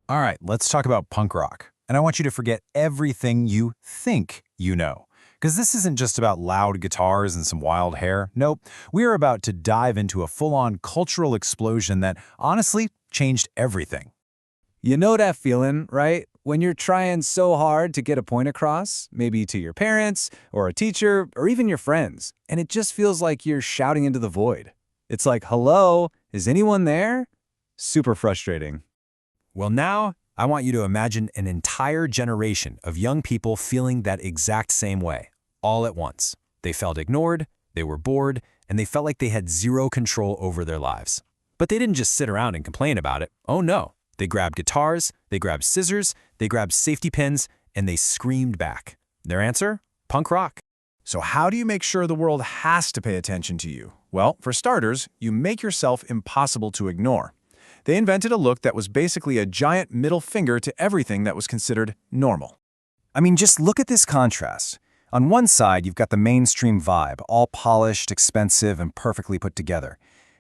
All right, let's talk about punk rock. And I want you to forget everything you think you know. Because this isn't just about loud guitars and some wild hair. Nope, we are about to dive into a full-on cultural explosion that honestly changed everything. You know that feeling, right? When you're trying so hard to get a point across, maybe to your parents, or a teacher, or even your friends, and it just feels like you're shouting into the void. It's like, hello, is anyone there? Super frustrating. Well, now I want you to imagine an entire generation of young people feeling that exact same way, all at once. They felt ignored, they were bored, and they felt like they had zero control over their lives. But they didn't just sit around and complain about it. Oh no. They grabbed guitars, they grabbed scissors, they grabbed safety pins, and they screamed back. Their answer? Punk rock. So how do you make sure the world has to pay attention to you? Well, for starters, you make yourself impossible to ignore. They invented a look that was basically a giant middle finger to everything that was considered normal. I mean, just look at this contrast. On one side, you've got the mainstream vibe, all polished, expensive, and perfectly put together.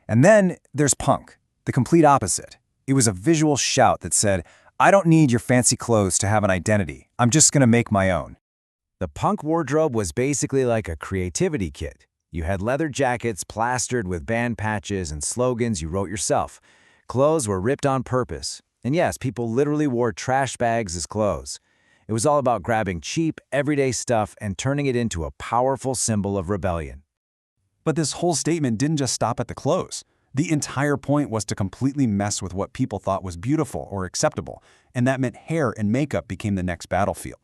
And then there's punk, the complete opposite. It was a visual shout that said, I don't need your fancy clothes to have an identity. I'm just gonna make my own. The punk wardrobe was basically like a creativity kit. You had leather jackets plastered with band patches and slogans you wrote yourself. Clothes were ripped on purpose. And yes, people literally wore trash bags as clothes. It was all about grabbing cheap, everyday stuff and turning it into a powerful symbol of rebellion. But this whole statement didn't just stop at the clothes. The entire point was to completely mess with what people thought was beautiful or acceptable, and that meant hair and makeup became the next battlefield.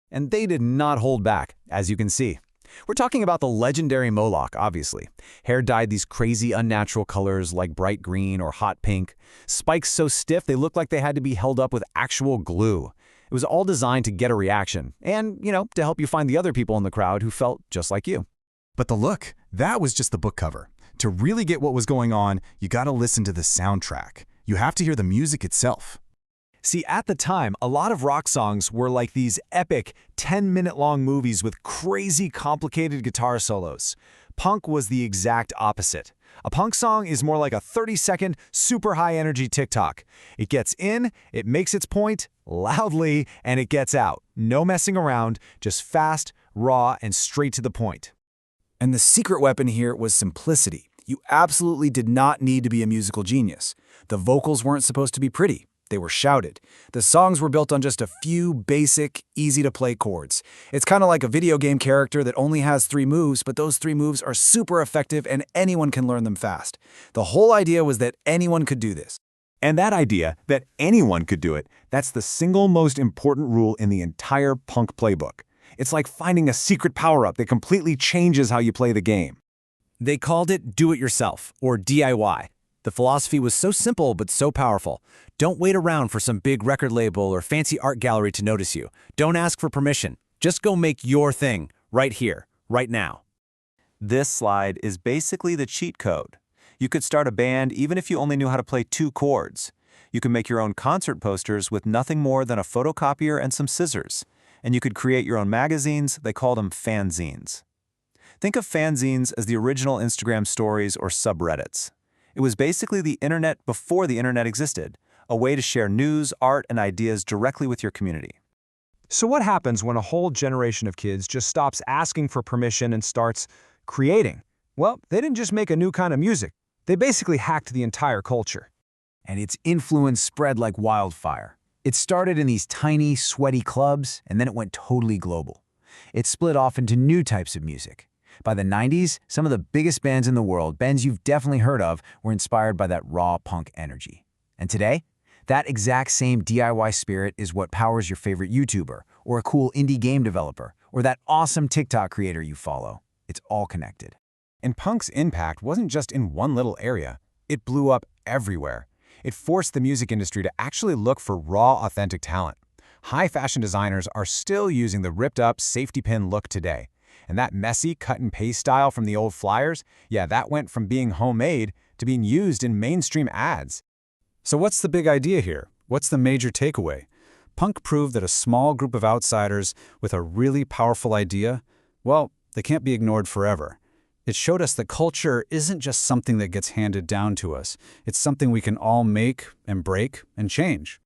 And they did not hold back, as you can see. We're talking about the legendary Mohawk, obviously. Hair dyed these crazy, unnatural colors like bright green or hot pink. Spikes so stiff they looked like they had to be held up with actual glue. It was all designed to get a reaction and, to help you find the other people in the crowd who felt just like you. But the look, that was just the book cover. To really get what was going on, you gotta listen to the soundtrack. You have to hear the music itself. See, at the time, a lot of rock songs were like these epic 10-minute-long movies with crazy complicated guitar solos. Punk was the exact opposite. A punk song is more like a 30-second, super high-energy TikTok. It gets in, it makes its point, loudly, and it gets out. No messing around, just fast, raw, and straight to the point. And the secret weapon here was simplicity. You absolutely did not need to be a musical genius. The vocals weren't supposed to be pretty. They were shouted. The songs were built on just a few basic, easy-to-play chords. It's kind of like a video game character that only has 3 moves, but those 3 moves are super effective and anyone can learn them fast. The whole idea was that anyone could do this. And that idea, that anyone could do it, that's the single most important rule in the entire punk playbook. It's like finding a secret power-up that completely changes how you play the game. They called it do-it-yourself, or DIY. The philosophy was so simple but so powerful. Don't wait around for some big record label or fancy art gallery to notice you. Don't ask for permission. Just go make your thing, right here, right now. This slide is basically the cheat code. You could start a band even if you only knew how to play 2 chords. You could make your own concert posters with nothing more than a photocopier and some scissors. And you could create your own magazines. They called them fanzines. Think of fanzines as the original Instagram stories or subreddits. It was basically the internet before the internet existed, a way to share news, art, and ideas directly with your community. So what happens when a whole generation of kids just stops asking for permission and starts creating? Well, they didn't just make a new kind of music. They basically hacked the entire culture. And its influence spread like wildfire. It started in these tiny, sweaty clubs, and then it went totally global. It split off into new types of music. By the 90s, some of the biggest bands in the world, bands you've definitely heard of, were inspired by that raw punk energy. And today, that exact same DIY spirit is what powers your favorite YouTuber, or a cool indie game developer, or that awesome TikTok creator you follow. It's all connected. And punk's impact wasn't just in one little area. It blew up everywhere. It forced the music industry to actually look for raw, authentic talent. High fashion designers are still using the ripped-up safety pin look today. And that messy cut-and-paste style from the old flyers, yeah, that went from being homemade to being used in mainstream ads. So what's the big idea here? What's the major takeaway? Punk proved that a small group of outsiders with a really powerful idea, well, they can't be ignored forever. It showed us that culture isn't just something that gets handed down to us. It's something we can all make and break and change.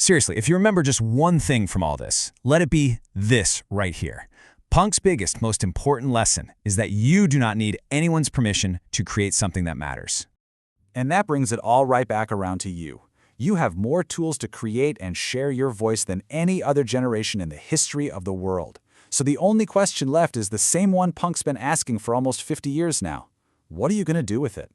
Seriously, if you remember just one thing from all this, let it be this right here. Punk's biggest, most important lesson is that you do not need anyone's permission to create something that matters. And that brings it all right back around to you. You have more tools to create and share your voice than any other generation in the history of the world. So the only question left is the same one punk's been asking for almost 50 years now. What are you going to do with it?